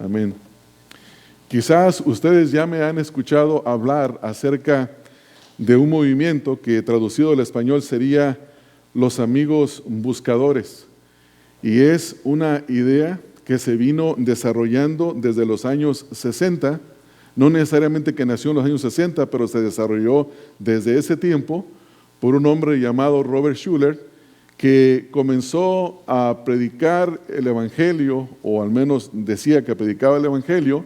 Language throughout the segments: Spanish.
Amén. Quizás ustedes ya me han escuchado hablar acerca de un movimiento que traducido al español sería los amigos buscadores. Y es una idea que se vino desarrollando desde los años 60, no necesariamente que nació en los años 60, pero se desarrolló desde ese tiempo por un hombre llamado Robert Schuller, que comenzó a predicar el Evangelio, o al menos decía que predicaba el Evangelio,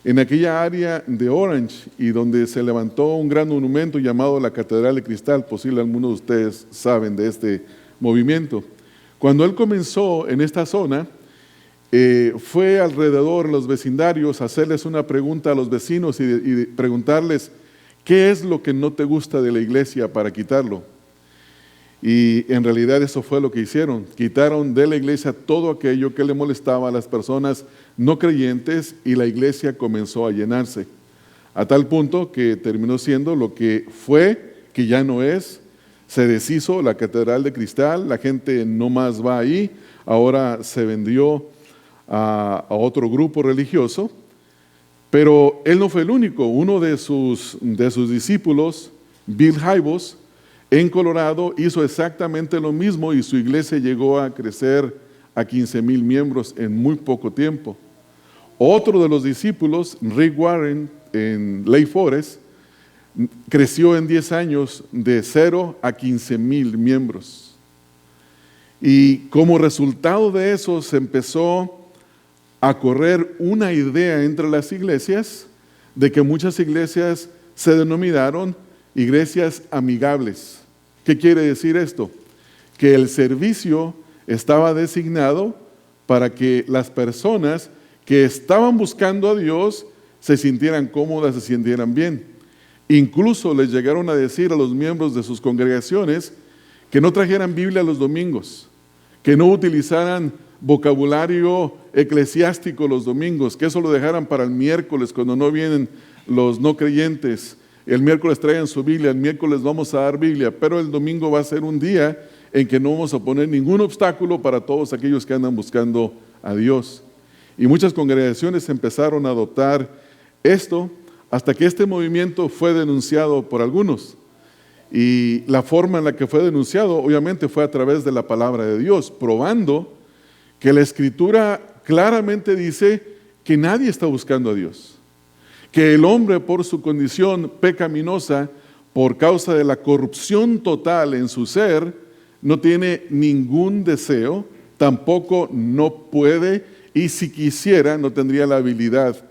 en aquella área de Orange, y donde se levantó un gran monumento llamado la Catedral de Cristal. Posible algunos de ustedes saben de este movimiento. Cuando él comenzó en esta zona, fue alrededor de los vecindarios a hacerles una pregunta a los vecinos y preguntarles, ¿qué es lo que no te gusta de la iglesia para quitarlo? Y en realidad eso fue lo que hicieron. Quitaron de la iglesia todo aquello que le molestaba a las personas no creyentes, y la iglesia comenzó a llenarse, a tal punto que terminó siendo lo que fue, que ya no es. Se deshizo la Catedral de Cristal, la gente no más va ahí, ahora se vendió a otro grupo religioso, pero él no fue el único. Uno de sus discípulos, Bill Hybels, en Colorado, hizo exactamente lo mismo, y su iglesia llegó a crecer a 15,000 miembros en muy poco tiempo. Otro de los discípulos, Rick Warren, en Lake Forest, creció en 10 años de 0 a 15,000 miembros. Y como resultado de eso se empezó a correr una idea entre las iglesias de que muchas iglesias se denominaron iglesias amigables. ¿Qué quiere decir esto? Que el servicio estaba designado para que las personas que estaban buscando a Dios se sintieran cómodas, se sintieran bien. Incluso les llegaron a decir a los miembros de sus congregaciones que no trajeran Biblia los domingos, que no utilizaran vocabulario eclesiástico los domingos, que eso lo dejaran para el miércoles cuando no vienen los no creyentes. El miércoles traigan su Biblia, el miércoles vamos a dar Biblia, pero el domingo va a ser un día en que no vamos a poner ningún obstáculo para todos aquellos que andan buscando a Dios. Y muchas congregaciones empezaron a adoptar esto, hasta que este movimiento fue denunciado por algunos. Y la forma en la que fue denunciado, obviamente, fue a través de la palabra de Dios, probando que la Escritura claramente dice que nadie está buscando a Dios, que el hombre, por su condición pecaminosa, por causa de la corrupción total en su ser, no tiene ningún deseo, tampoco no puede, y si quisiera no tendría la habilidad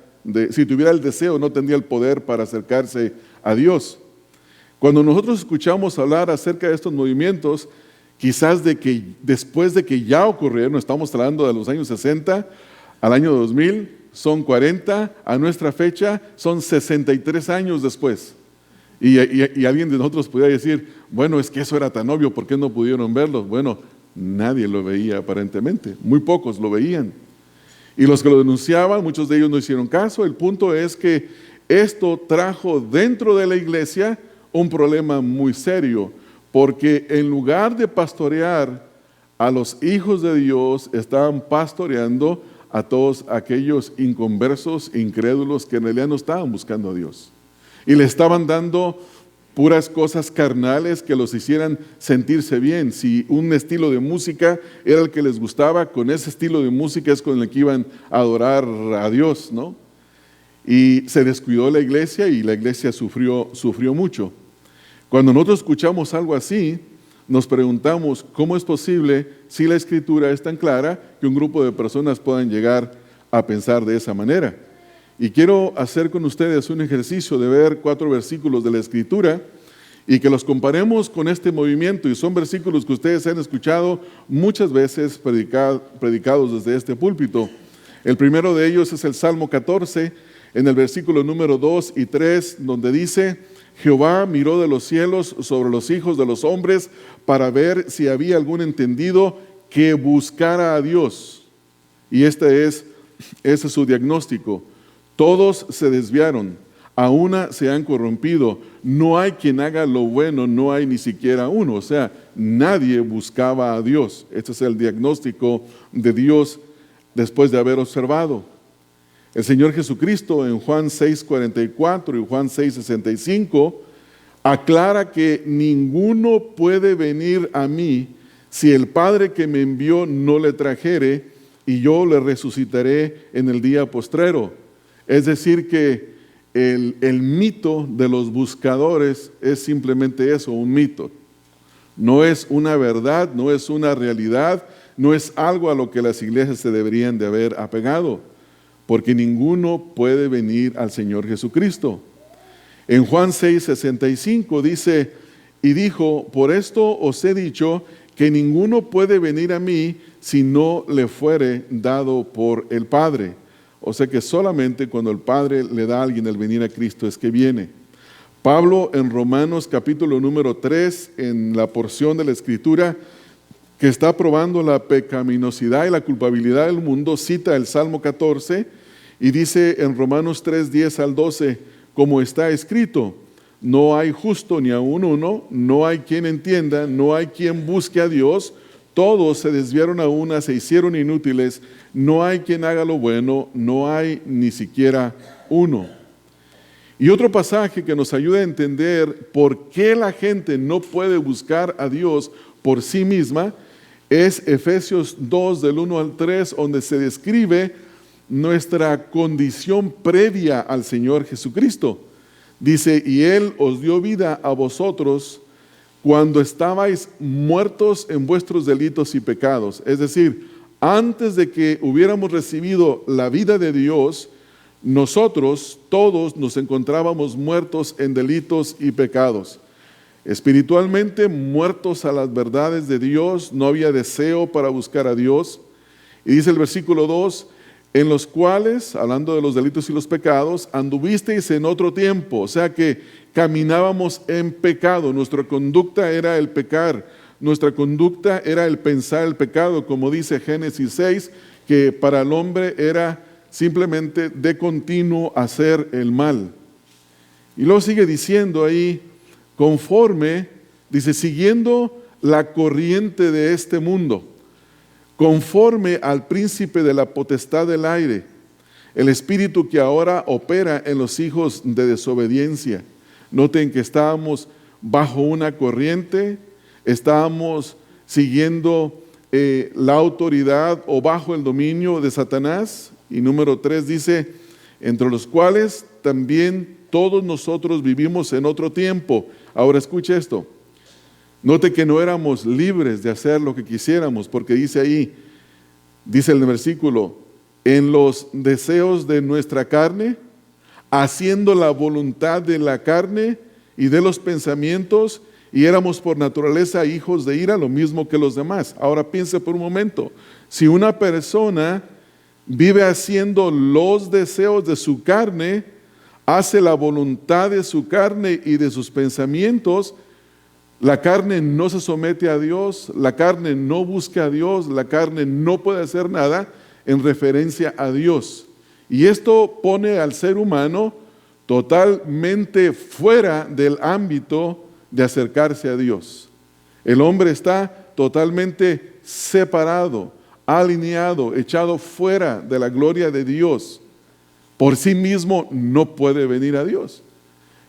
si tuviera el deseo, no tendría el poder para acercarse a Dios. Cuando nosotros escuchamos hablar acerca de estos movimientos, quizás después de que ya ocurrieron, estamos hablando de los años 60 al año 2000, son 40, a nuestra fecha son 63 años después. Y alguien de nosotros podría decir, bueno, es que eso era tan obvio, ¿por qué no pudieron verlo? Bueno, nadie lo veía aparentemente, muy pocos lo veían. Y los que lo denunciaban, muchos de ellos no hicieron caso. El punto es que esto trajo dentro de la iglesia un problema muy serio, porque en lugar de pastorear a los hijos de Dios, estaban pastoreando a todos aquellos inconversos, incrédulos, que en realidad no estaban buscando a Dios. Y le estaban dando puras cosas carnales que los hicieran sentirse bien. Si un estilo de música era el que les gustaba, con ese estilo de música es con el que iban a adorar a Dios, ¿no? Y se descuidó la iglesia, y la iglesia sufrió mucho. Cuando nosotros escuchamos algo así, nos preguntamos, ¿cómo es posible, si la Escritura es tan clara, que un grupo de personas puedan llegar a pensar de esa manera? Y quiero hacer con ustedes un ejercicio de ver 4 versículos de la Escritura y que los comparemos con este movimiento, y son versículos que ustedes han escuchado muchas veces predicados desde este púlpito. El primero de ellos es el Salmo 14, en el versículo número 2 y 3, donde dice: Jehová miró de los cielos sobre los hijos de los hombres para ver si había algún entendido que buscara a Dios. Y ese es su diagnóstico. Todos se desviaron, a una se han corrompido, no hay quien haga lo bueno, no hay ni siquiera uno. O sea, nadie buscaba a Dios. Este es el diagnóstico de Dios después de haber observado. El Señor Jesucristo en Juan 6:44 y Juan 6:65 aclara que ninguno puede venir a mí si el Padre que me envió no le trajere, y yo le resucitaré en el día postrero. Es decir que el mito de los buscadores es simplemente eso, un mito. No es una verdad, no es una realidad, no es algo a lo que las iglesias se deberían de haber apegado, porque ninguno puede venir al Señor Jesucristo. En Juan 6:65 dice, y dijo, por esto os he dicho que ninguno puede venir a mí si no le fuere dado por el Padre. O sea que solamente cuando el Padre le da a alguien el venir a Cristo es que viene. Pablo en Romanos capítulo número 3, en la porción de la Escritura que está probando la pecaminosidad y la culpabilidad del mundo, cita el Salmo 14 y dice en Romanos 3, 10 al 12, como está escrito, no hay justo ni aun uno, no hay quien entienda, no hay quien busque a Dios, todos se desviaron a una, se hicieron inútiles, no hay quien haga lo bueno, no hay ni siquiera uno. Y otro pasaje que nos ayuda a entender por qué la gente no puede buscar a Dios por sí misma es Efesios 2 del 1 al 3, donde se describe nuestra condición previa al Señor Jesucristo. Dice, y Él os dio vida a vosotros cuando estabais muertos en vuestros delitos y pecados. Es decir, antes de que hubiéramos recibido la vida de Dios, nosotros todos nos encontrábamos muertos en delitos y pecados. Espiritualmente muertos a las verdades de Dios, no había deseo para buscar a Dios. Y dice el versículo 2, en los cuales, hablando de los delitos y los pecados, anduvisteis en otro tiempo, o sea que caminábamos en pecado, nuestra conducta era el pecar, nuestra conducta era el pensar el pecado, como dice Génesis 6, que para el hombre era simplemente de continuo hacer el mal. Y luego sigue diciendo ahí, conforme, dice, siguiendo la corriente de este mundo, conforme al príncipe de la potestad del aire, el espíritu que ahora opera en los hijos de desobediencia. Noten que estábamos bajo una corriente, estábamos siguiendo la autoridad o bajo el dominio de Satanás. Y número 3 dice, entre los cuales también todos nosotros vivimos en otro tiempo. Ahora escuche esto. Note que no éramos libres de hacer lo que quisiéramos, porque dice ahí, dice el versículo, en los deseos de nuestra carne, haciendo la voluntad de la carne y de los pensamientos, y éramos por naturaleza hijos de ira, lo mismo que los demás. Ahora piense por un momento, si una persona vive haciendo los deseos de su carne, hace la voluntad de su carne y de sus pensamientos, la carne no se somete a Dios, la carne no busca a Dios, la carne no puede hacer nada en referencia a Dios. Y esto pone al ser humano totalmente fuera del ámbito de acercarse a Dios. El hombre está totalmente separado, alineado, echado fuera de la gloria de Dios. Por sí mismo no puede venir a Dios.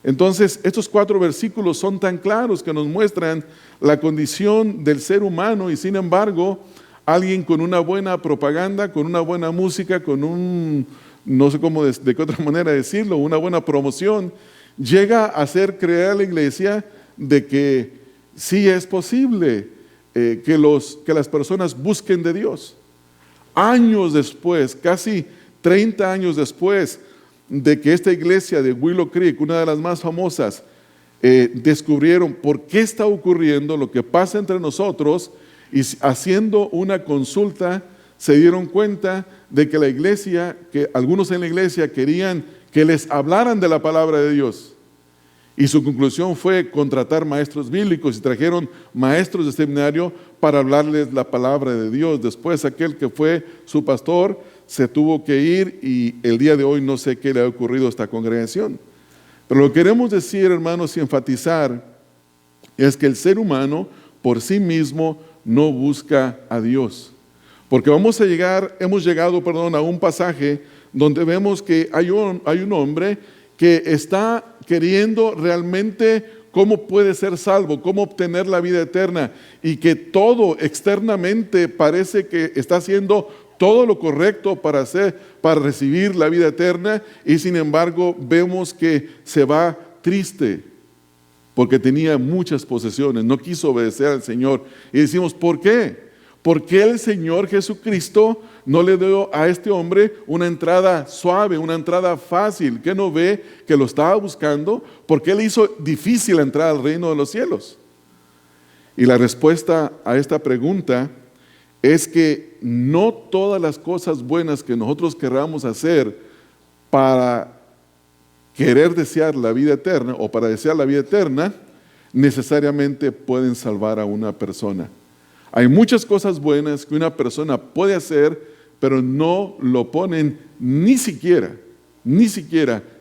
Entonces, estos 4 versículos son tan claros que nos muestran la condición del ser humano y sin embargo, alguien con una buena propaganda, con una buena música, con no sé cómo de qué otra manera decirlo, una buena promoción, llega a hacer creer a la iglesia de que sí es posible que las personas busquen de Dios. Años después, casi 30 años después de que esta iglesia de Willow Creek, una de las más famosas, descubrieron por qué está ocurriendo lo que pasa entre nosotros y haciendo una consulta se dieron cuenta de que la iglesia, que algunos en la iglesia querían que les hablaran de la palabra de Dios. Y su conclusión fue contratar maestros bíblicos y trajeron maestros de seminario para hablarles la palabra de Dios. Después aquel que fue su pastor se tuvo que ir y el día de hoy no sé qué le ha ocurrido a esta congregación. Pero lo que queremos decir, hermanos, y enfatizar es que el ser humano por sí mismo no busca a Dios. Porque hemos llegado a un pasaje donde vemos que hay un hombre que está queriendo realmente cómo puede ser salvo, cómo obtener la vida eterna, y que todo externamente parece que está haciendo todo lo correcto para recibir la vida eterna, y sin embargo vemos que se va triste porque tenía muchas posesiones, no quiso obedecer al Señor. Y decimos, ¿por qué? ¿Por qué el Señor Jesucristo no le dio a este hombre una entrada suave, una entrada fácil? ¿Qué no ve que lo estaba buscando? ¿Por qué le hizo difícil entrar al reino de los cielos? Y la respuesta a esta pregunta es que no todas las cosas buenas que nosotros queramos hacer para querer desear la vida eterna o para desear la vida eterna necesariamente pueden salvar a una persona. Hay muchas cosas buenas que una persona puede hacer, pero no lo ponen ni siquiera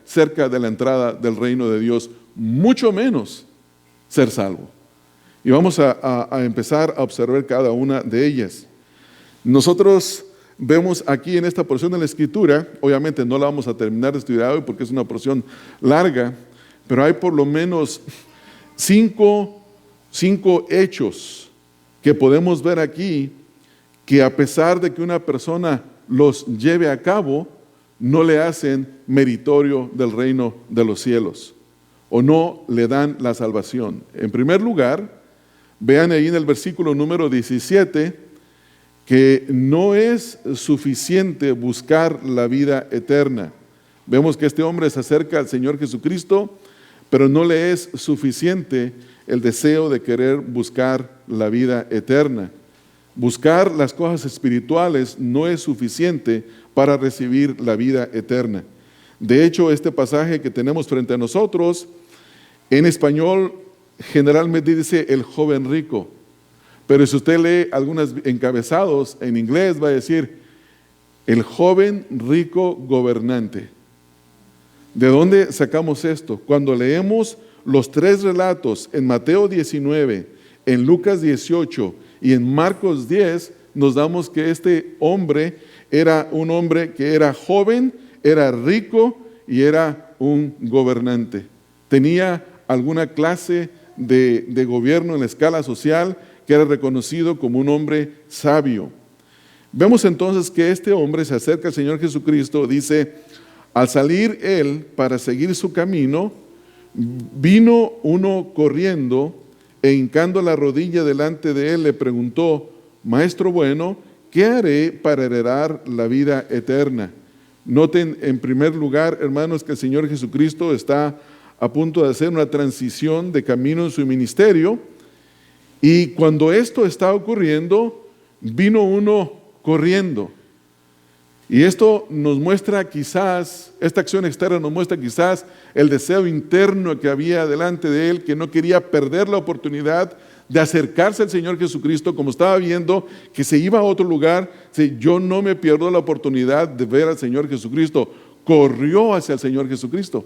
cerca de la entrada del reino de Dios, mucho menos ser salvo. Y vamos a empezar a observar cada una de ellas. Nosotros vemos aquí en esta porción de la Escritura, obviamente no la vamos a terminar de estudiar hoy porque es una porción larga, pero hay por lo menos cinco hechos que podemos ver aquí, que a pesar de que una persona los lleve a cabo, no le hacen meritorio del reino de los cielos, o no le dan la salvación. En primer lugar, vean ahí en el versículo número 17, que no es suficiente buscar la vida eterna. Vemos que este hombre se acerca al Señor Jesucristo, pero no le es suficiente el deseo de querer buscar la vida eterna. Buscar las cosas espirituales no es suficiente para recibir la vida eterna. De hecho, este pasaje que tenemos frente a nosotros, en español generalmente dice el joven rico, pero si usted lee algunos encabezados en inglés va a decir el joven rico gobernante. ¿De dónde sacamos esto? Cuando leemos los tres relatos en Mateo 19, en Lucas 18 y en Marcos 10, nos damos que este hombre era un hombre que era joven, era rico y era un gobernante. Tenía alguna clase de gobierno en la escala social, que era reconocido como un hombre sabio. Vemos entonces que este hombre se acerca al Señor Jesucristo, dice, al salir él para seguir su camino, vino uno corriendo e hincando la rodilla delante de él le preguntó, Maestro bueno, ¿qué haré para heredar la vida eterna? Noten en primer lugar, hermanos, que el Señor Jesucristo está a punto de hacer una transición de camino en su ministerio, y cuando esto está ocurriendo, vino uno corriendo. Y esto nos muestra quizás, esta acción externa nos muestra quizás el deseo interno que había delante de él, que no quería perder la oportunidad de acercarse al Señor Jesucristo, como estaba viendo que se iba a otro lugar. Yo no me pierdo la oportunidad de ver al Señor Jesucristo. Corrió hacia el Señor Jesucristo.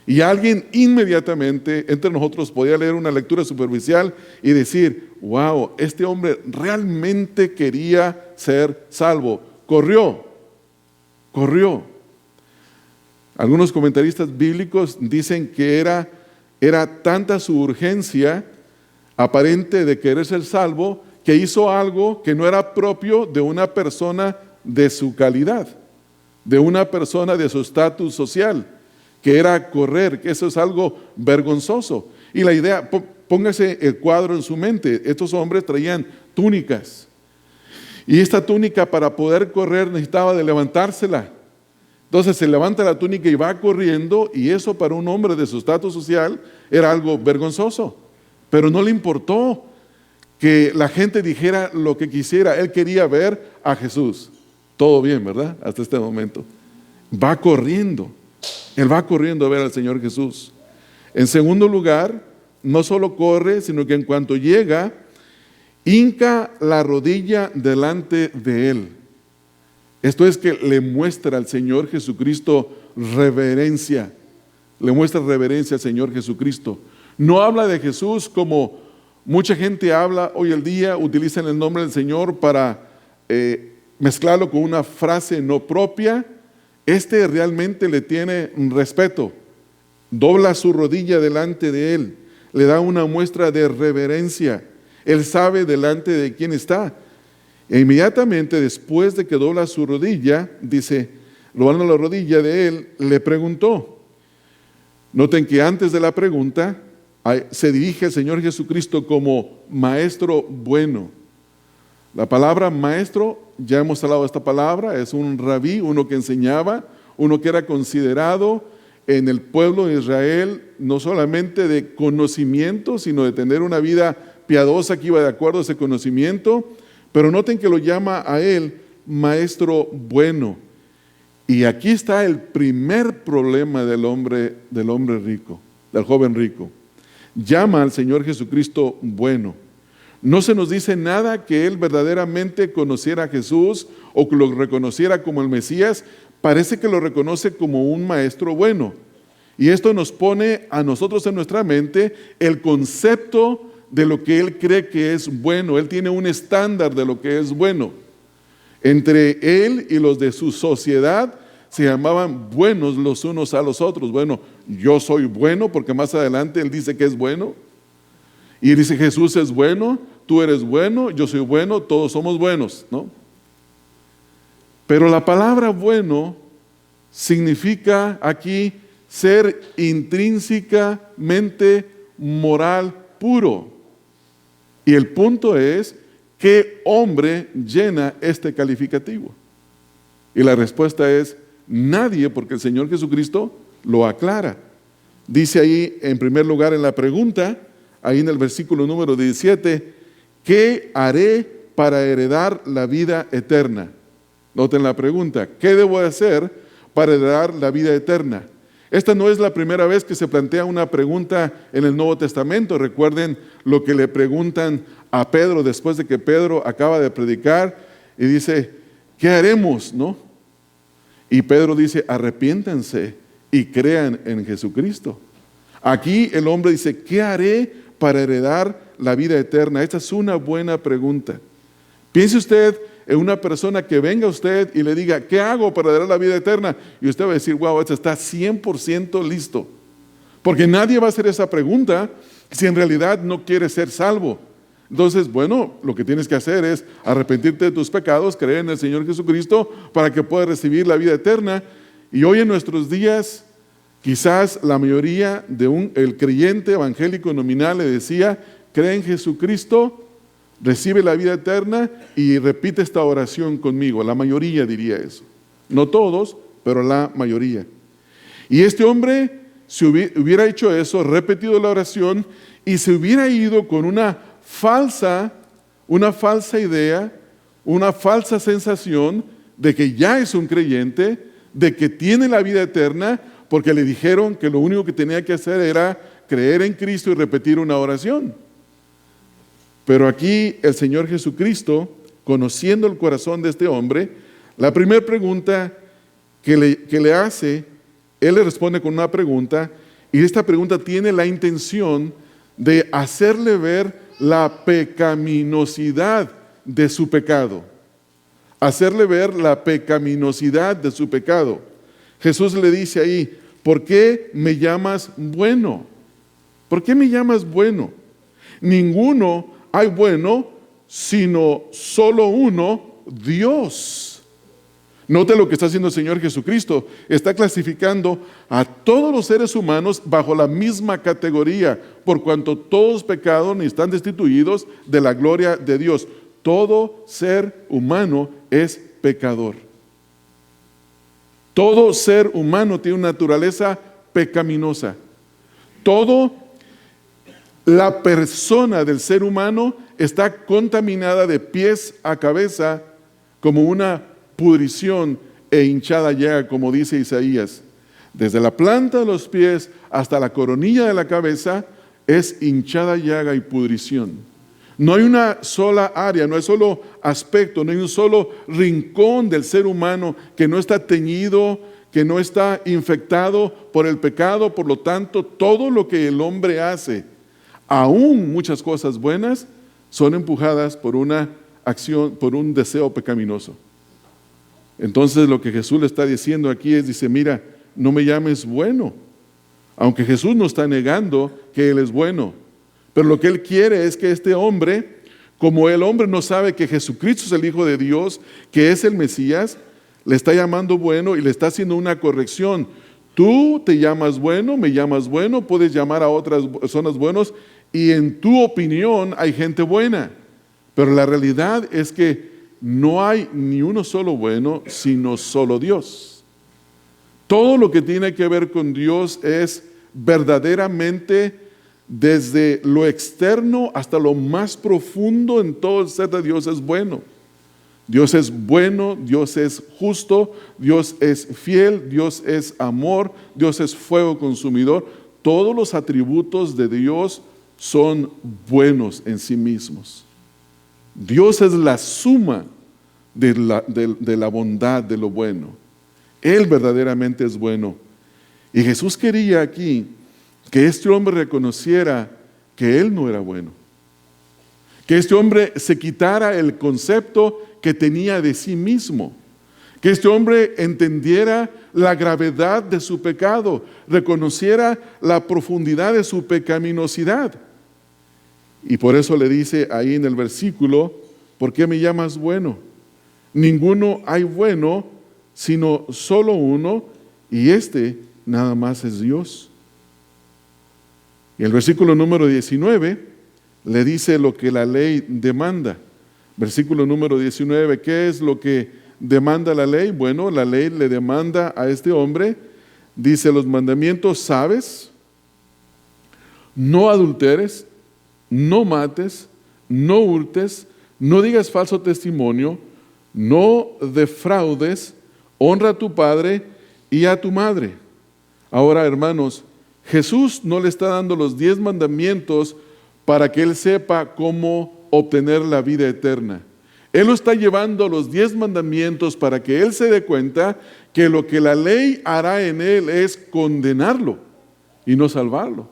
Y alguien inmediatamente entre nosotros podía leer una lectura superficial y decir, wow, este hombre realmente quería ser salvo. Corrió. Algunos comentaristas bíblicos dicen que era tanta su urgencia aparente de querer ser salvo, que hizo algo que no era propio de una persona de su calidad, de una persona de su estatus social, que era correr, que eso es algo vergonzoso. Y la idea, póngase el cuadro en su mente, estos hombres traían túnicas, y esta túnica para poder correr necesitaba de levantársela. Entonces se levanta la túnica y va corriendo, y eso para un hombre de su estatus social era algo vergonzoso. Pero no le importó que la gente dijera lo que quisiera, él quería ver a Jesús. Todo bien, ¿verdad? Hasta este momento. Va corriendo, él va corriendo a ver al Señor Jesús. En segundo lugar, no solo corre, sino que en cuanto llega, hinca la rodilla delante de él. Esto es que le muestra al Señor Jesucristo reverencia, le muestra reverencia al Señor Jesucristo. No habla de Jesús como mucha gente habla hoy en día, utilizan el nombre del Señor para mezclarlo con una frase no propia Este realmente le tiene respeto, dobla su rodilla delante de él, le da una muestra de reverencia. Él sabe delante de quién está. E inmediatamente después de que dobla su rodilla, dice, doblando la rodilla de él, le preguntó. Noten que antes de la pregunta se dirige al Señor Jesucristo como maestro bueno. La palabra maestro, ya hemos hablado de esta palabra, es un rabí, uno que enseñaba, uno que era considerado en el pueblo de Israel no solamente de conocimiento, sino de tener una vida piadosa que iba de acuerdo a ese conocimiento. Pero noten que lo llama a él maestro bueno. Y aquí está el primer problema del hombre rico, del joven rico. Llama al Señor Jesucristo bueno. No se nos dice nada que él verdaderamente conociera a Jesús o que lo reconociera como el Mesías. Parece que lo reconoce como un maestro bueno. Y esto nos pone a nosotros en nuestra mente el concepto de lo que él cree que es bueno. Él tiene un estándar de lo que es bueno. Entre él y los de su sociedad se llamaban buenos los unos a los otros. Bueno, yo soy bueno, porque más adelante él dice que es bueno. Y dice, Jesús es bueno, tú eres bueno, yo soy bueno, todos somos buenos, ¿no? Pero la palabra bueno significa aquí ser intrínsecamente moral puro. Y el punto es, ¿qué hombre llena este calificativo? Y la respuesta es, nadie, porque el Señor Jesucristo lo aclara. Dice ahí, en primer lugar, en la pregunta, ahí en el versículo número 17, ¿qué haré para heredar la vida eterna? Noten la pregunta, ¿qué debo hacer para heredar la vida eterna? Esta no es la primera vez que se plantea una pregunta en el Nuevo Testamento. Recuerden lo que le preguntan a Pedro después de que Pedro acaba de predicar y dice, ¿qué haremos? ¿No? Y Pedro dice, arrepiéntanse y crean en Jesucristo. Aquí el hombre dice, ¿qué haré para heredar la vida eterna? Esta es una buena pregunta. Piense usted en una persona que venga a usted y le diga, ¿qué hago para heredar la vida eterna? Y usted va a decir, wow, esto está 100% listo. Porque nadie va a hacer esa pregunta si en realidad no quiere ser salvo. Entonces, bueno, lo que tienes que hacer es arrepentirte de tus pecados, creer en el Señor Jesucristo para que puedas recibir la vida eterna. Y hoy en nuestros días, quizás la mayoría el creyente evangélico nominal le decía, cree en Jesucristo, recibe la vida eterna y repite esta oración conmigo. La mayoría diría eso. No todos, pero la mayoría. Y este hombre, si hubiera hecho eso, repetido la oración y se hubiera ido con una falsa idea, una falsa sensación de que ya es un creyente, de que tiene la vida eterna, porque le dijeron que lo único que tenía que hacer era creer en Cristo y repetir una oración. Pero aquí el Señor Jesucristo, conociendo el corazón de este hombre, la primera pregunta que le hace, Él le responde con una pregunta, y esta pregunta tiene la intención de hacerle ver la pecaminosidad de su pecado. Hacerle ver la pecaminosidad de su pecado. Jesús le dice ahí, ¿por qué me llamas bueno? ¿Por qué me llamas bueno? Ninguno hay bueno, sino solo uno, Dios. Note lo que está haciendo el Señor Jesucristo. Está clasificando a todos los seres humanos bajo la misma categoría, por cuanto todos pecaron y están destituidos de la gloria de Dios. Todo ser humano es pecador. Todo ser humano tiene una naturaleza pecaminosa. La persona del ser humano está contaminada de pies a cabeza como una pudrición e hinchada llaga, como dice Isaías. Desde la planta de los pies hasta la coronilla de la cabeza es hinchada llaga y pudrición. No hay una sola área, no hay solo aspecto, no hay un solo rincón del ser humano que no está teñido, que no está infectado por el pecado. Por lo tanto, todo lo que el hombre hace, aún muchas cosas buenas, son empujadas por una acción, por un deseo pecaminoso. Entonces lo que Jesús le está diciendo aquí es, dice, mira, no me llames bueno. Aunque Jesús no está negando que Él es bueno. Pero lo que Él quiere es que este hombre, como el hombre no sabe que Jesucristo es el Hijo de Dios, que es el Mesías, le está llamando bueno y le está haciendo una corrección. Tú te llamas bueno, me llamas bueno, puedes llamar a otras personas buenos y en tu opinión hay gente buena. Pero la realidad es que no hay ni uno solo bueno, sino solo Dios. Todo lo que tiene que ver con Dios es verdaderamente desde lo externo hasta lo más profundo en todo el ser de Dios es bueno. Dios es bueno, Dios es justo, Dios es fiel, Dios es amor, Dios es fuego consumidor. Todos los atributos de Dios son buenos en sí mismos. Dios es la suma de la bondad, de lo bueno. Él verdaderamente es bueno. Y Jesús quería aquí que este hombre reconociera que él no era bueno. Que este hombre se quitara el concepto que tenía de sí mismo. Que este hombre entendiera la gravedad de su pecado, reconociera la profundidad de su pecaminosidad. Y por eso le dice ahí en el versículo, ¿por qué me llamas bueno? Ninguno hay bueno, sino solo uno, y este nada más es Dios. Y el versículo número 19 le dice lo que la ley demanda. Versículo número 19, ¿qué es lo que demanda la ley? Bueno, la ley le demanda a este hombre, dice los mandamientos, ¿sabes? No adulteres, no mates, no hurtes, no digas falso testimonio, no defraudes, honra a tu padre y a tu madre. Ahora, hermanos, Jesús no le está dando los 10 mandamientos para que él sepa cómo obtener la vida eterna. Él lo está llevando a los 10 mandamientos para que él se dé cuenta que lo que la ley hará en él es condenarlo y no salvarlo.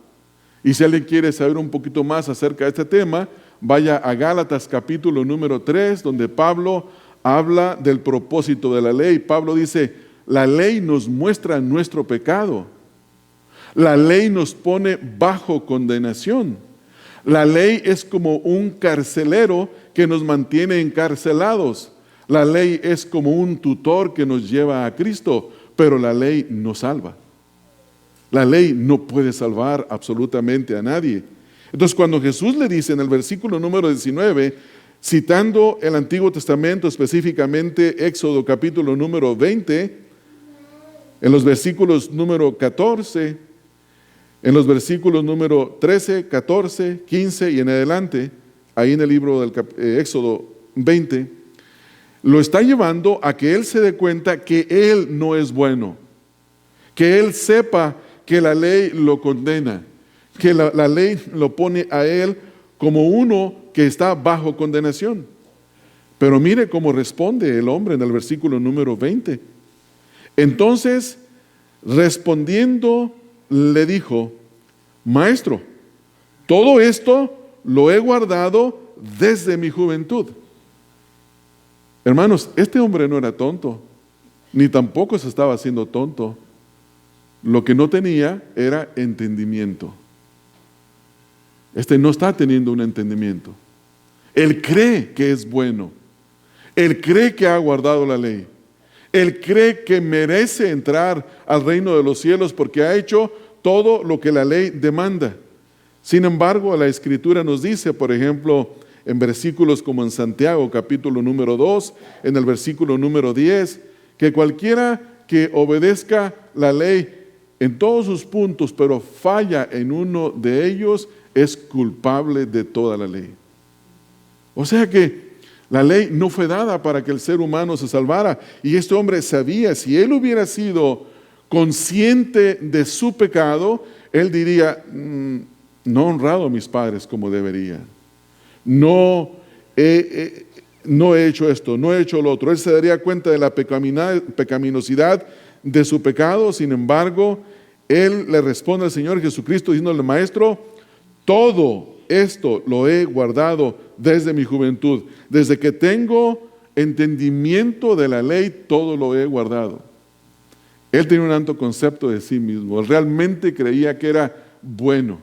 Y si alguien quiere saber un poquito más acerca de este tema, vaya a Gálatas capítulo número 3, donde Pablo habla del propósito de la ley. Pablo dice, la ley nos muestra nuestro pecado. La ley nos pone bajo condenación. La ley es como un carcelero que nos mantiene encarcelados. La ley es como un tutor que nos lleva a Cristo, pero la ley no salva. La ley no puede salvar absolutamente a nadie. Entonces, cuando Jesús le dice en el versículo número 19, citando el Antiguo Testamento, específicamente Éxodo capítulo número 20, en los versículos número 14, en los versículos número 13, 14, 15 y en adelante, ahí en el libro del Éxodo 20, lo está llevando a que él se dé cuenta que él no es bueno, que él sepa que la ley lo condena, que la ley lo pone a él como uno que está bajo condenación. Pero mire cómo responde el hombre en el versículo número 20. Entonces, respondiendo, le dijo, Maestro, todo esto lo he guardado desde mi juventud. Hermanos, este hombre no era tonto, ni tampoco se estaba haciendo tonto. Lo que no tenía era entendimiento. Este no está teniendo un entendimiento. Él cree que es bueno. Él cree que ha guardado la ley. Él cree que merece entrar al reino de los cielos porque ha hecho todo lo que la ley demanda. Sin embargo, la Escritura nos dice, por ejemplo, en versículos como en Santiago, capítulo número 2, en el versículo número 10, que cualquiera que obedezca la ley en todos sus puntos, pero falla en uno de ellos, es culpable de toda la ley. O sea que la ley no fue dada para que el ser humano se salvara. Y este hombre sabía, si él hubiera sido consciente de su pecado, él diría, no he honrado a mis padres como debería. No he hecho esto, no he hecho lo otro. Él se daría cuenta de la pecaminosidad de su pecado. Sin embargo, él le responde al Señor Jesucristo diciéndole, Maestro, todo esto lo he guardado desde mi juventud. Desde que tengo entendimiento de la ley, todo lo he guardado. Él tenía un alto concepto de sí mismo. Él realmente creía que era bueno.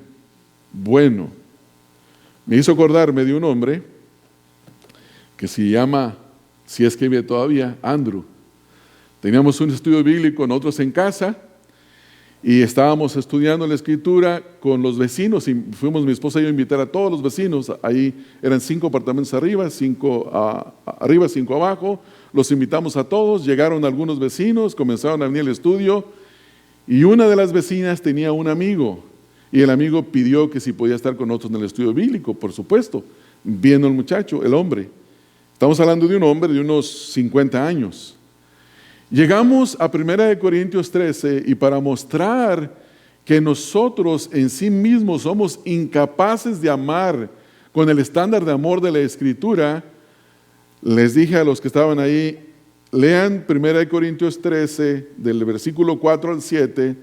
Me hizo acordarme de un hombre que se llama, si es que vive todavía, Andrew. Teníamos un estudio bíblico nosotros en casa y estábamos estudiando la escritura con los vecinos y fuimos mi esposa y yo a invitar a todos los vecinos. Ahí eran 5 apartamentos arriba, 5 abajo. Los invitamos a todos, llegaron algunos vecinos, comenzaron a venir al estudio y una de las vecinas tenía un amigo y el amigo pidió que si podía estar con nosotros en el estudio bíblico, por supuesto, viendo el muchacho, el hombre. Estamos hablando de un hombre de unos 50 años. Llegamos a 1 Corintios 13 y para mostrar que nosotros en sí mismos somos incapaces de amar con el estándar de amor de la Escritura, les dije a los que estaban ahí, lean 1 Corintios 13 del versículo 4 al 7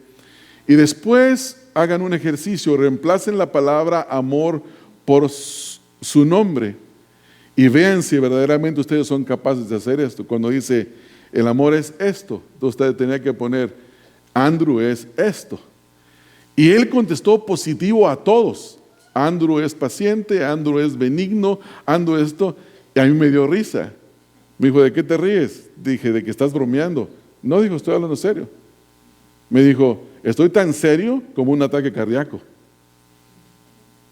y después hagan un ejercicio, reemplacen la palabra amor por su nombre y vean si verdaderamente ustedes son capaces de hacer esto. Cuando dice el amor es esto, entonces usted tenía que poner Andrew es esto. Y él contestó positivo a todos. Andrew es paciente, Andrew es benigno, Andrew esto. Y a mí me dio risa. Me dijo, ¿de qué te ríes? Dije, de que estás bromeando. No, dijo, estoy hablando serio. Me dijo, estoy tan serio como un ataque cardíaco.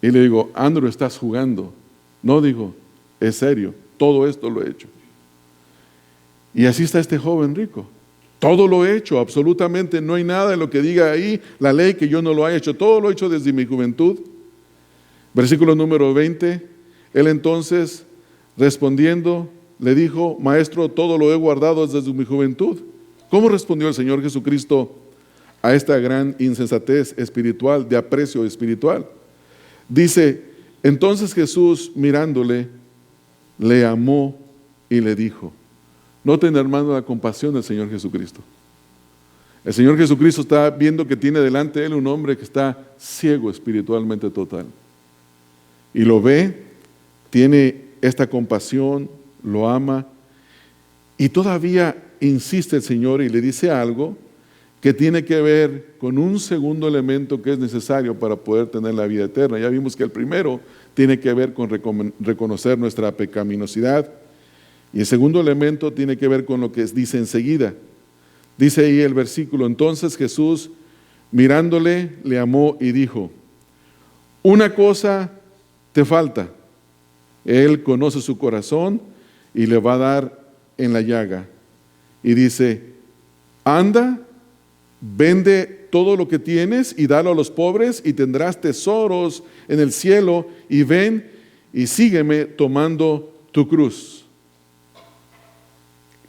Y le digo, Andrew, estás jugando. No, dijo, es serio, todo esto lo he hecho. Y así está este joven rico. Todo lo he hecho, absolutamente no hay nada en lo que diga ahí la ley que yo no lo haya hecho. Todo lo he hecho desde mi juventud. Versículo número 20. Él entonces, respondiendo, le dijo, Maestro, todo lo he guardado desde mi juventud. ¿Cómo respondió el Señor Jesucristo a esta gran insensatez espiritual, de aprecio espiritual? Dice, entonces Jesús mirándole, le amó y le dijo. Noten, hermano, la compasión del Señor Jesucristo. El Señor Jesucristo está viendo que tiene delante de él un hombre que está ciego espiritualmente total. Y lo ve, tiene esta compasión, lo ama, y todavía insiste el Señor y le dice algo que tiene que ver con un segundo elemento que es necesario para poder tener la vida eterna. Ya vimos que el primero tiene que ver con reconocer nuestra pecaminosidad, y el segundo elemento tiene que ver con lo que dice enseguida. Dice ahí el versículo, entonces Jesús mirándole le amó y dijo, una cosa te falta. Él conoce su corazón y le va a dar en la llaga. Y dice, anda, vende todo lo que tienes y dalo a los pobres y tendrás tesoros en el cielo y ven y sígueme tomando tu cruz.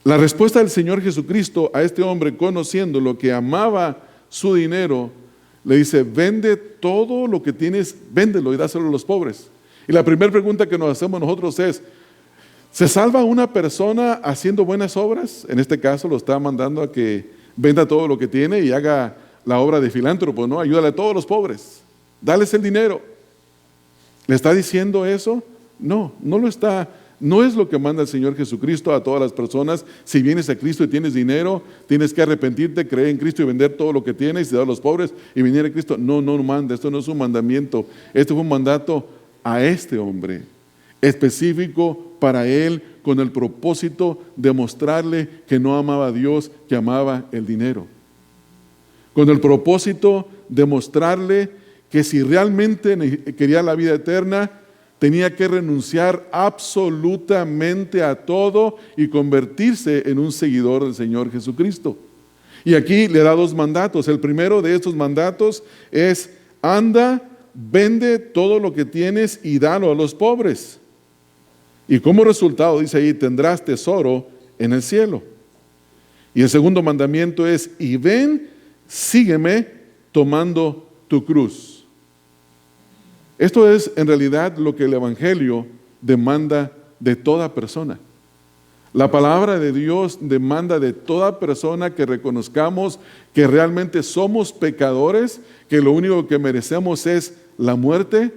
La respuesta del Señor Jesucristo a este hombre, conociendo lo que amaba su dinero, le dice, vende todo lo que tienes, véndelo y dáselo a los pobres. Y la primera pregunta que nos hacemos nosotros es, ¿se salva una persona haciendo buenas obras? En este caso lo está mandando a que venda todo lo que tiene y haga la obra de filántropo, ¿no? Ayúdale a todos los pobres, dales el dinero. ¿Le está diciendo eso? No, no lo está. No es lo que manda el Señor Jesucristo a todas las personas. Si vienes a Cristo y tienes dinero, tienes que arrepentirte, creer en Cristo y vender todo lo que tienes y dar a los pobres y venir a Cristo. No manda, esto no es un mandamiento. Este fue un mandato a este hombre, específico para él, con el propósito de mostrarle que no amaba a Dios, que amaba el dinero. Con el propósito de mostrarle que si realmente quería la vida eterna, tenía que renunciar absolutamente a todo y convertirse en un seguidor del Señor Jesucristo. Y aquí le da 2 mandatos. El primero de estos mandatos es, anda, vende todo lo que tienes y dalo a los pobres. Y como resultado, dice ahí, tendrás tesoro en el cielo. Y el segundo mandamiento es, y ven, sígueme tomando tu cruz. Esto es en realidad lo que el Evangelio demanda de toda persona. La palabra de Dios demanda de toda persona que reconozcamos que realmente somos pecadores, que lo único que merecemos es la muerte,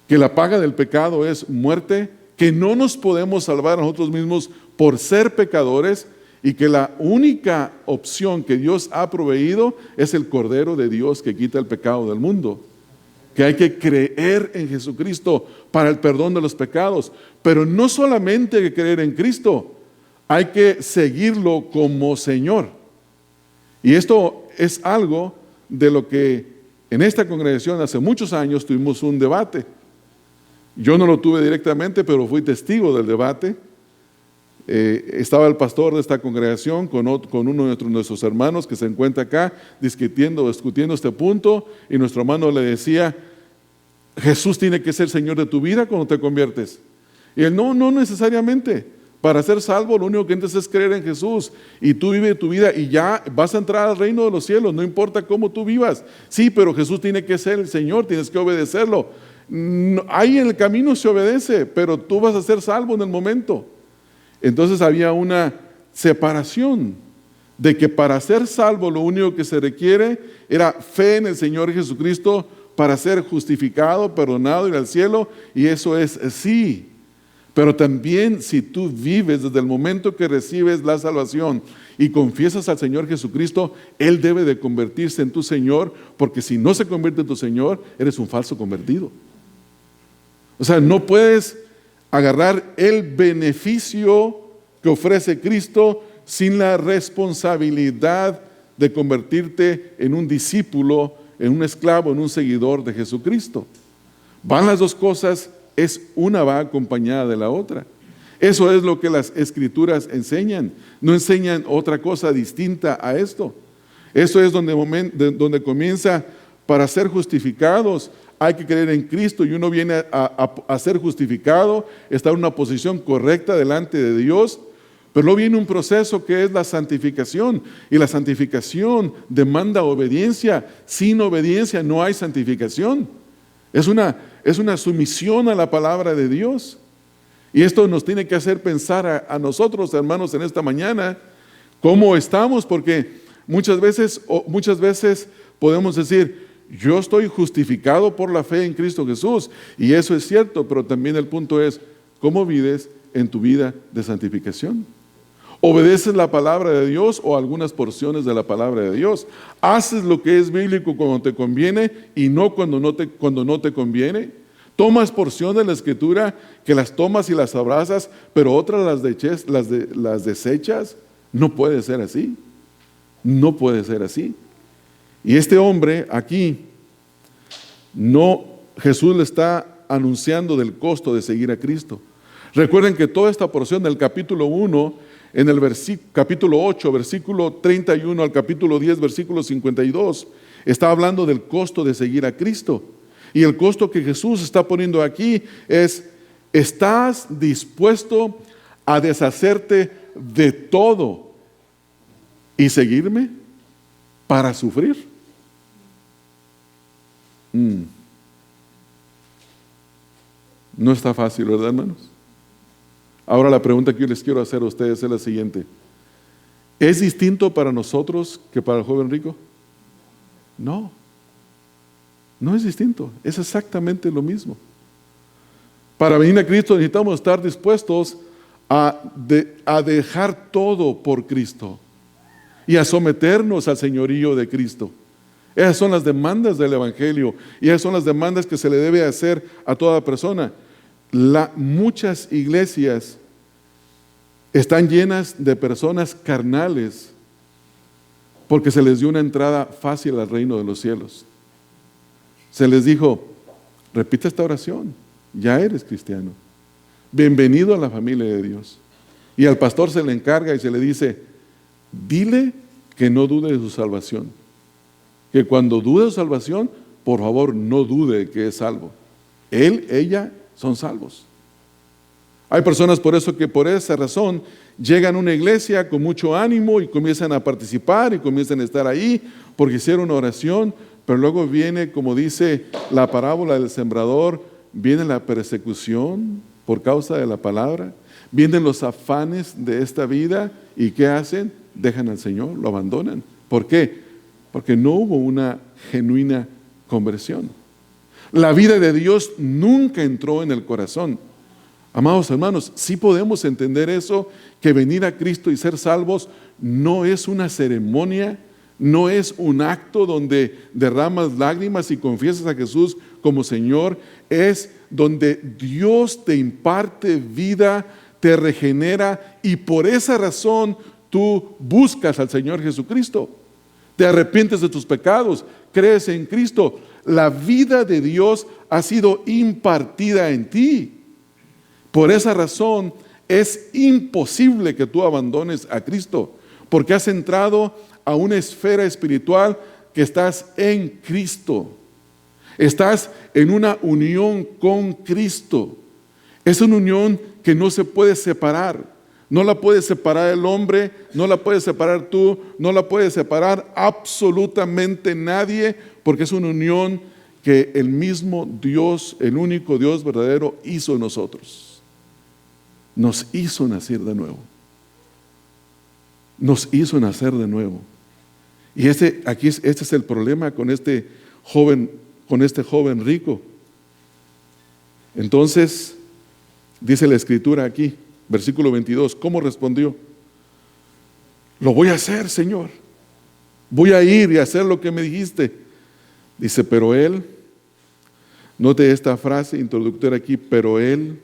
que la paga del pecado es muerte, que no nos podemos salvar a nosotros mismos por ser pecadores y que la única opción que Dios ha proveído es el Cordero de Dios que quita el pecado del mundo. Que hay que creer en Jesucristo para el perdón de los pecados. Pero no solamente hay que creer en Cristo, hay que seguirlo como Señor. Y esto es algo de lo que en esta congregación hace muchos años tuvimos un debate. Yo no lo tuve directamente, pero fui testigo del debate. Estaba el pastor de esta congregación con uno de nuestros hermanos que se encuentra acá discutiendo este punto, y nuestro hermano le decía: Jesús tiene que ser Señor de tu vida cuando te conviertes. Y él: no necesariamente. Para ser salvo lo único que necesitas es creer en Jesús, y tú vives tu vida y ya vas a entrar al reino de los cielos, no importa cómo tú vivas. Sí, pero Jesús tiene que ser el Señor, tienes que obedecerlo. Ahí en el camino se obedece, pero tú vas a ser salvo en el momento. Entonces había una separación de que para ser salvo lo único que se requiere era fe en el Señor Jesucristo para ser justificado, perdonado, ir al cielo, y eso es sí. Pero también si tú vives desde el momento que recibes la salvación y confiesas al Señor Jesucristo, Él debe de convertirse en tu Señor, porque si no se convierte en tu Señor, eres un falso convertido. O sea, no puedes agarrar el beneficio que ofrece Cristo sin la responsabilidad de convertirte en un discípulo, en un esclavo, en un seguidor de Jesucristo. Van las dos cosas, una va acompañada de la otra. Eso es lo que las Escrituras enseñan. No enseñan otra cosa distinta a esto. Eso es donde comienza. Para ser justificados hay que creer en Cristo, y uno viene a ser justificado, está en una posición correcta delante de Dios. Pero luego viene un proceso que es la santificación, y la santificación demanda obediencia. Sin obediencia no hay santificación. Es una sumisión a la palabra de Dios. Y esto nos tiene que hacer pensar a nosotros, hermanos, en esta mañana, cómo estamos, porque muchas veces podemos decir: yo estoy justificado por la fe en Cristo Jesús, y eso es cierto, pero también el punto es: ¿cómo vives en tu vida de santificación? ¿Obedeces la palabra de Dios o algunas porciones de la palabra de Dios? ¿Haces lo que es bíblico cuando te conviene y no cuando no te conviene? ¿Tomas porción de la Escritura que las tomas y las abrazas, pero otras las desechas? No puede ser así. No puede ser así. Y este hombre aquí, Jesús le está anunciando del costo de seguir a Cristo. Recuerden que toda esta porción del capítulo 1, en el capítulo 8, versículo 31 al capítulo 10, versículo 52, está hablando del costo de seguir a Cristo. Y el costo que Jesús está poniendo aquí es: ¿estás dispuesto a deshacerte de todo y seguirme para sufrir? No está fácil, ¿verdad, hermanos? Ahora la pregunta que yo les quiero hacer a ustedes es la siguiente: ¿es distinto para nosotros que para el joven rico? No es distinto, es exactamente lo mismo. Para venir a Cristo necesitamos estar dispuestos a dejar todo por Cristo y a someternos al señorío de Cristo. Esas son las demandas del Evangelio, y esas son las demandas que se le debe hacer a toda persona. Muchas iglesias están llenas de personas carnales porque se les dio una entrada fácil al reino de los cielos. Se les dijo: repite esta oración, ya eres cristiano, bienvenido a la familia de Dios. Y al pastor se le encarga y se le dice: dile que no dude de su salvación, que cuando dude de su salvación, por favor no dude que es salvo. Ella son salvos. Hay personas por esa razón llegan a una iglesia con mucho ánimo y comienzan a participar y comienzan a estar ahí porque hicieron una oración, pero luego viene, como dice la parábola del sembrador, viene la persecución por causa de la palabra, vienen los afanes de esta vida, y ¿qué hacen? Dejan al Señor, lo abandonan. ¿Por qué? Porque no hubo una genuina conversión. La vida de Dios nunca entró en el corazón. Amados hermanos, sí podemos entender eso, que venir a Cristo y ser salvos no es una ceremonia, no es un acto donde derramas lágrimas y confiesas a Jesús como Señor, es donde Dios te imparte vida, te regenera y por esa razón tú buscas al Señor Jesucristo. Te arrepientes de tus pecados, crees en Cristo. La vida de Dios ha sido impartida en ti. Por esa razón es imposible que tú abandones a Cristo, porque has entrado a una esfera espiritual que estás en Cristo. Estás en una unión con Cristo. Es una unión que no se puede separar. No la puede separar el hombre, no la puedes separar tú, no la puede separar absolutamente nadie, porque es una unión que el mismo Dios, el único Dios verdadero, hizo en nosotros. Nos hizo nacer de nuevo. Nos hizo nacer de nuevo. Y este es el problema con este joven rico. Entonces, dice la Escritura aquí, versículo 22, ¿cómo respondió? Lo voy a hacer, Señor. Voy a ir y hacer lo que me dijiste. Dice, pero él, note esta frase introductoria aquí, pero él,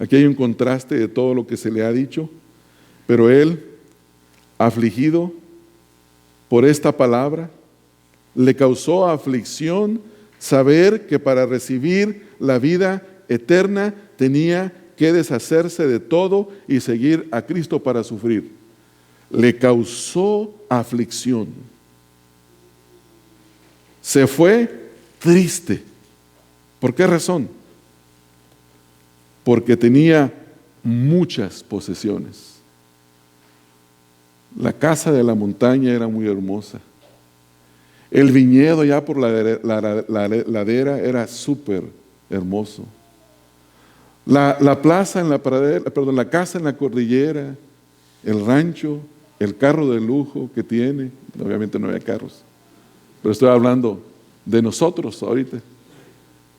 aquí hay un contraste de todo lo que se le ha dicho, pero él, afligido por esta palabra, le causó aflicción saber que para recibir la vida eterna tenía que deshacerse de todo y seguir a Cristo para sufrir. Le causó aflicción. Se fue triste. ¿Por qué razón? Porque tenía muchas posesiones. La casa de la montaña era muy hermosa. El viñedo ya por la ladera era súper hermoso. La plaza en la pradera, perdón, la casa en la cordillera, el rancho, el carro de lujo que tiene. Obviamente no había carros, pero estoy hablando de nosotros ahorita.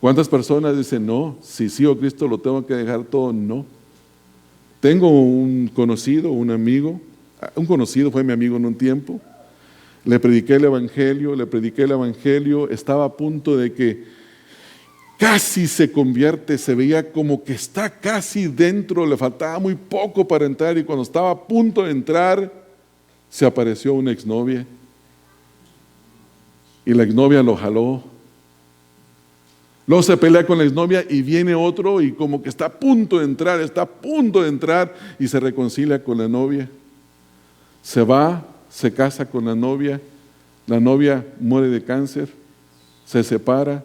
¿Cuántas personas dicen, no, si sigo a Cristo lo tengo que dejar todo? No. Tengo un conocido, un amigo, un conocido fue mi amigo en un tiempo. Le prediqué el evangelio, estaba a punto de que casi se convierte, se veía como que está casi dentro, le faltaba muy poco para entrar y cuando estaba a punto de entrar, se apareció una exnovia y la exnovia lo jaló. Luego se pelea con la exnovia y viene otro y como que está a punto de entrar y se reconcilia con la novia. Se va, se casa con la novia muere de cáncer, se separa,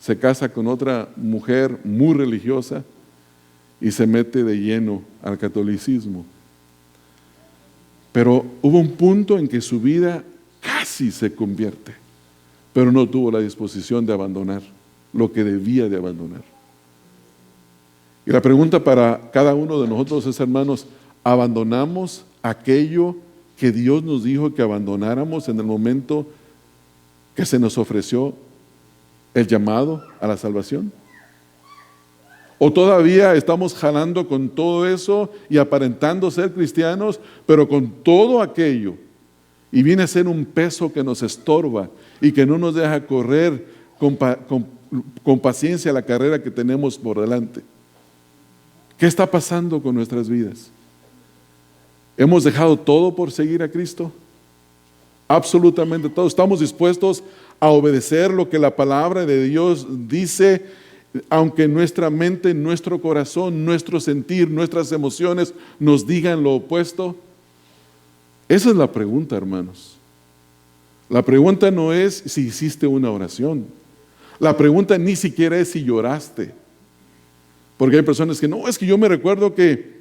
se casa con otra mujer muy religiosa y se mete de lleno al catolicismo. Pero hubo un punto en que su vida casi se convierte, pero no tuvo la disposición de abandonar lo que debía de abandonar. Y la pregunta para cada uno de nosotros es, hermanos, ¿abandonamos aquello que Dios nos dijo que abandonáramos en el momento que se nos ofreció el llamado a la salvación? ¿O todavía estamos jalando con todo eso y aparentando ser cristianos, pero con todo aquello? Y viene a ser un peso que nos estorba y que no nos deja correr con paciencia la carrera que tenemos por delante. ¿Qué está pasando con nuestras vidas? ¿Hemos dejado todo por seguir a Cristo? Absolutamente todo. ¿Estamos dispuestos a obedecer lo que la palabra de Dios dice, aunque nuestra mente, nuestro corazón, nuestro sentir, nuestras emociones nos digan lo opuesto? Esa es la pregunta, hermanos. La pregunta no es si hiciste una oración. La pregunta ni siquiera es si lloraste. Porque hay personas que no, es que yo me recuerdo que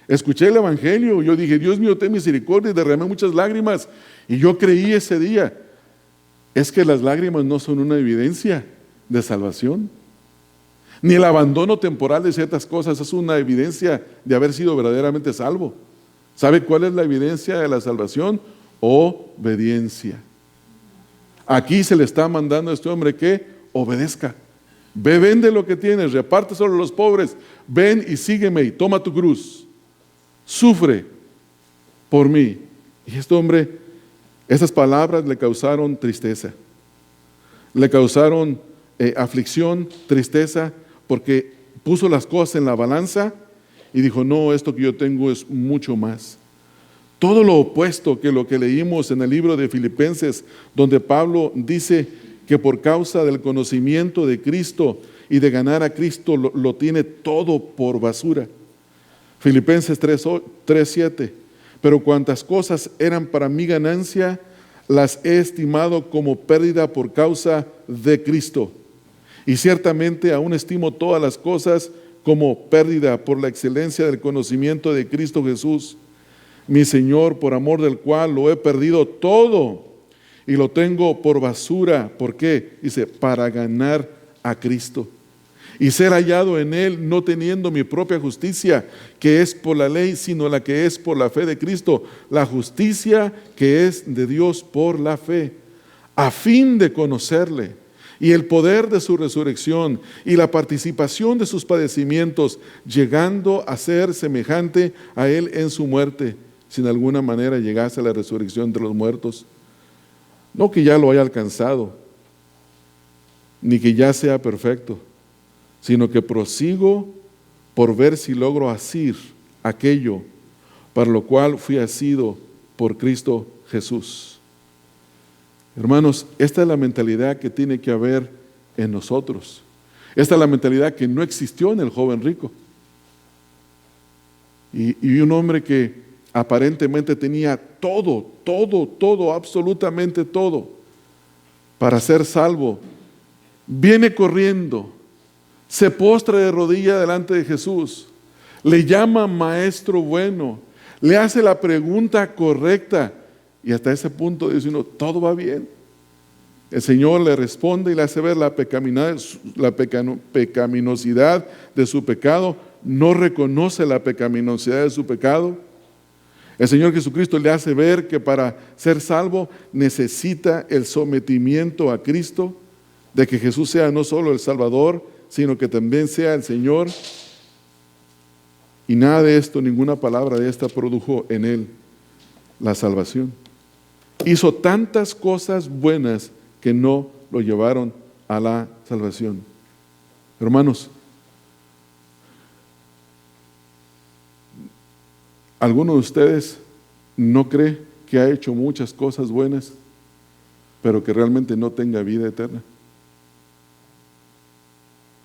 escuché el evangelio, yo dije, Dios mío, ten misericordia, y derramé muchas lágrimas y yo creí ese día. Es que las lágrimas no son una evidencia de salvación, ni el abandono temporal de ciertas cosas es una evidencia de haber sido verdaderamente salvo. ¿Sabe cuál es la evidencia de la salvación? Obediencia. Aquí se le está mandando a este hombre que obedezca. Ve, vende lo que tienes, reparte solo a los pobres, ven y sígueme y toma tu cruz. Sufre por mí. Y este hombre, esas palabras le causaron tristeza, le causaron aflicción, tristeza, porque puso las cosas en la balanza y dijo, no, esto que yo tengo es mucho más. Todo lo opuesto que lo que leímos en el libro de Filipenses, donde Pablo dice que por causa del conocimiento de Cristo y de ganar a Cristo lo tiene todo por basura. Filipenses 3:7, pero cuantas cosas eran para mi ganancia, las he estimado como pérdida por causa de Cristo. Y ciertamente aún estimo todas las cosas como pérdida por la excelencia del conocimiento de Cristo Jesús, mi Señor, por amor del cual lo he perdido todo y lo tengo por basura. ¿Por qué? Dice, para ganar a Cristo y ser hallado en Él, no teniendo mi propia justicia, que es por la ley, sino la que es por la fe de Cristo, la justicia que es de Dios por la fe, a fin de conocerle y el poder de su resurrección y la participación de sus padecimientos, llegando a ser semejante a Él en su muerte, si en alguna manera llegase a la resurrección de los muertos. No que ya lo haya alcanzado, ni que ya sea perfecto, sino que prosigo por ver si logro asir aquello para lo cual fui asido por Cristo Jesús. Hermanos, esta es la mentalidad que tiene que haber en nosotros. Esta es la mentalidad que no existió en el joven rico. Y un hombre que aparentemente tenía todo, absolutamente todo, para ser salvo, viene corriendo, se postra de rodilla delante de Jesús, le llama maestro bueno, le hace la pregunta correcta y hasta ese punto dice uno, todo va bien. El Señor le responde y le hace ver la pecaminosidad de su pecado, no reconoce la pecaminosidad de su pecado. El Señor Jesucristo le hace ver que para ser salvo necesita el sometimiento a Cristo, de que Jesús sea no solo el Salvador, sino que también sea el Señor. Y nada de esto, ninguna palabra de esta produjo en él la salvación. Hizo tantas cosas buenas que no lo llevaron a la salvación. Hermanos, ¿alguno de ustedes no cree que ha hecho muchas cosas buenas, pero que realmente no tenga vida eterna?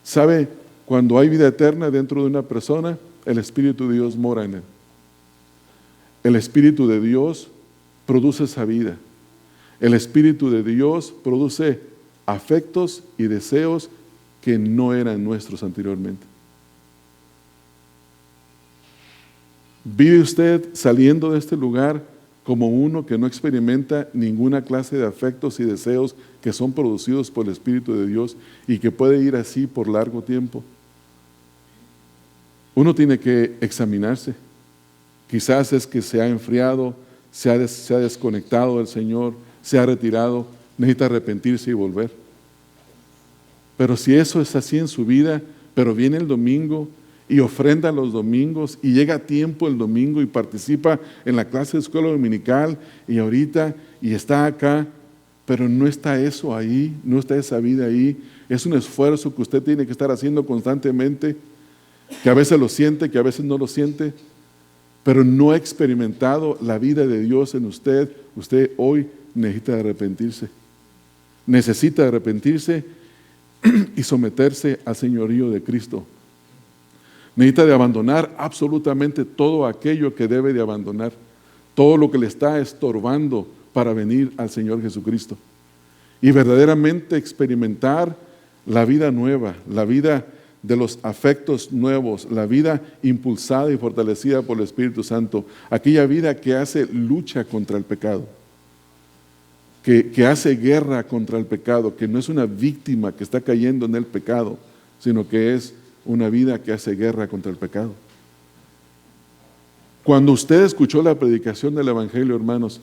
¿Sabe? Cuando hay vida eterna dentro de una persona, el Espíritu de Dios mora en él. El Espíritu de Dios produce esa vida. El Espíritu de Dios produce afectos y deseos que no eran nuestros anteriormente. ¿Vive usted saliendo de este lugar como uno que no experimenta ninguna clase de afectos y deseos que son producidos por el Espíritu de Dios y que puede ir así por largo tiempo? Uno tiene que examinarse. Quizás es que se ha enfriado, se ha desconectado del Señor, se ha retirado, necesita arrepentirse y volver. Pero si eso es así en su vida, pero viene el domingo y ofrenda los domingos y llega a tiempo el domingo y participa en la clase de escuela dominical y ahorita y está acá, pero no está eso ahí, no está esa vida ahí, es un esfuerzo que usted tiene que estar haciendo constantemente, que a veces lo siente, que a veces no lo siente, pero no ha experimentado la vida de Dios en usted. Usted hoy necesita arrepentirse. Necesita arrepentirse y someterse al señorío de Cristo. Necesita de abandonar absolutamente todo aquello que debe de abandonar, todo lo que le está estorbando para venir al Señor Jesucristo y verdaderamente experimentar la vida nueva, la vida de los afectos nuevos, la vida impulsada y fortalecida por el Espíritu Santo, aquella vida que hace lucha contra el pecado, que hace guerra contra el pecado, que no es una víctima que está cayendo en el pecado, sino que es una vida que hace guerra contra el pecado. Cuando usted escuchó la predicación del Evangelio, hermanos,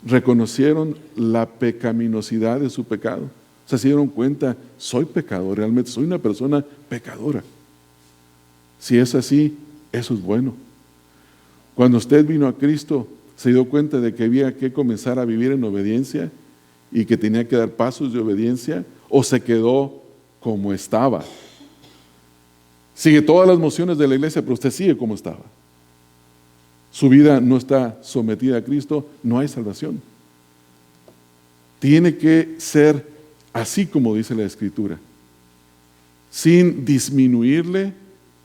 ¿reconocieron la pecaminosidad de su pecado? O sea, se dieron cuenta, soy pecador, realmente soy una persona pecadora. Si es así, eso es bueno. Cuando usted vino a Cristo, se dio cuenta de que había que comenzar a vivir en obediencia y que tenía que dar pasos de obediencia, o se quedó como estaba. Sigue todas las mociones de la iglesia, pero usted sigue como estaba. Su vida no está sometida a Cristo, no hay salvación. Tiene que ser así como dice la Escritura, sin disminuirle,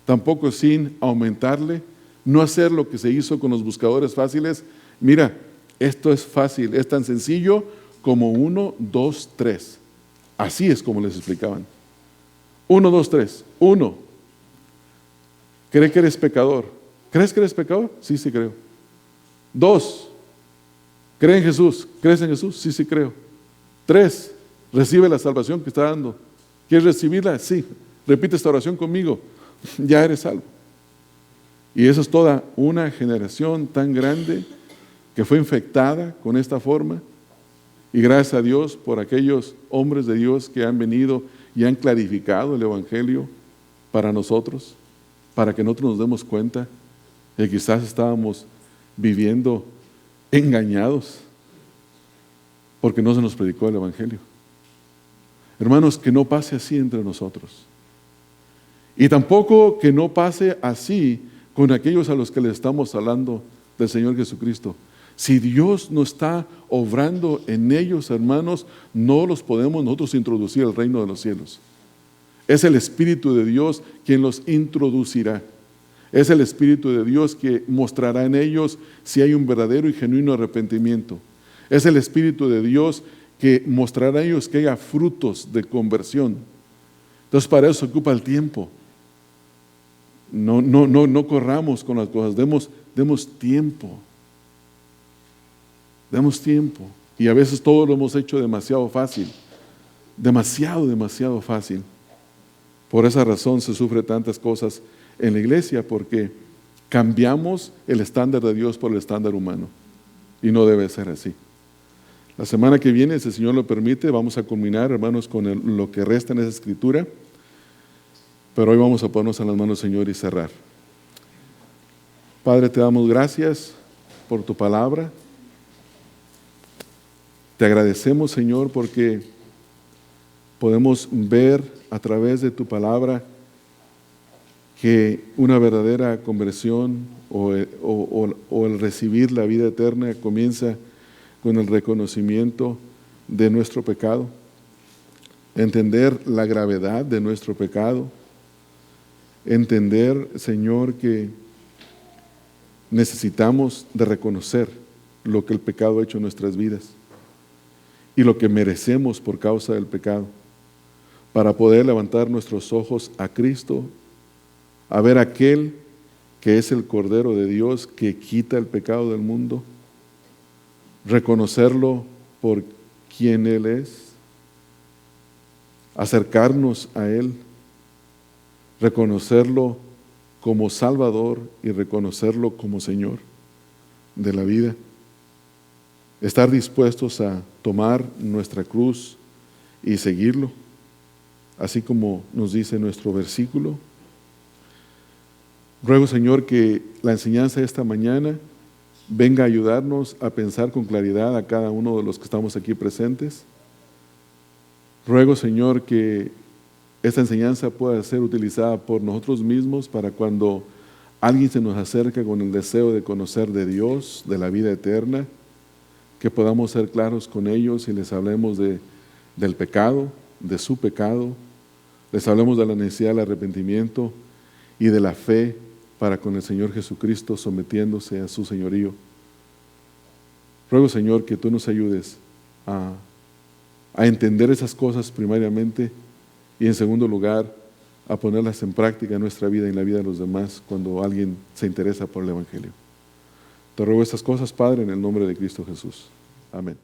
tampoco sin aumentarle, no hacer lo que se hizo con los buscadores fáciles. Mira, esto es fácil, es tan sencillo como 1, 2, 3. Así es como les explicaban. 1, 2, 3. 1. ¿Cree que eres pecador? ¿Crees que eres pecador? Sí, sí creo. 2. ¿Cree en Jesús? ¿Crees en Jesús? Sí, sí creo. 3. Recibe la salvación que está dando. ¿Quieres recibirla? Sí. Repite esta oración conmigo. Ya eres salvo. Y eso es toda una generación tan grande que fue infectada con esta forma. Y gracias a Dios por aquellos hombres de Dios que han venido y han clarificado el Evangelio para nosotros, para que nosotros nos demos cuenta de que quizás estábamos viviendo engañados porque no se nos predicó el Evangelio. Hermanos, que no pase así entre nosotros. Y tampoco que no pase así con aquellos a los que le estamos hablando del Señor Jesucristo. Si Dios no está obrando en ellos, hermanos, no los podemos nosotros introducir al reino de los cielos. Es el Espíritu de Dios quien los introducirá. Es el Espíritu de Dios que mostrará en ellos si hay un verdadero y genuino arrepentimiento. Es el Espíritu de Dios que mostrará a ellos que haya frutos de conversión. Entonces para eso se ocupa el tiempo. No corramos con las cosas, demos tiempo. Demos tiempo. Y a veces todo lo hemos hecho demasiado fácil. Demasiado fácil. Por esa razón se sufre tantas cosas en la iglesia, porque cambiamos el estándar de Dios por el estándar humano. Y no debe ser así. La semana que viene, si el Señor lo permite, vamos a culminar, hermanos, con lo que resta en esa escritura. Pero hoy vamos a ponernos en las manos del Señor y cerrar. Padre, te damos gracias por tu palabra. Te agradecemos, Señor, porque podemos ver a través de tu palabra que una verdadera conversión o el recibir la vida eterna comienza con el reconocimiento de nuestro pecado, entender la gravedad de nuestro pecado, entender, Señor, que necesitamos de reconocer lo que el pecado ha hecho en nuestras vidas y lo que merecemos por causa del pecado, para poder levantar nuestros ojos a Cristo, a ver aquel que es el Cordero de Dios que quita el pecado del mundo, reconocerlo por quien Él es, acercarnos a Él, reconocerlo como Salvador y reconocerlo como Señor de la vida. Estar dispuestos a tomar nuestra cruz y seguirlo, así como nos dice nuestro versículo. Ruego, Señor, que la enseñanza de esta mañana venga a ayudarnos a pensar con claridad a cada uno de los que estamos aquí presentes. Ruego, Señor, que esta enseñanza pueda ser utilizada por nosotros mismos para cuando alguien se nos acerca con el deseo de conocer de Dios, de la vida eterna, que podamos ser claros con ellos y les hablemos del pecado, de su pecado, les hablemos de la necesidad del arrepentimiento y de la fe para con el Señor Jesucristo sometiéndose a su señorío. Ruego, Señor, que tú nos ayudes a entender esas cosas primariamente y en segundo lugar a ponerlas en práctica en nuestra vida y en la vida de los demás cuando alguien se interesa por el Evangelio. Te ruego estas cosas, Padre, en el nombre de Cristo Jesús. Amén.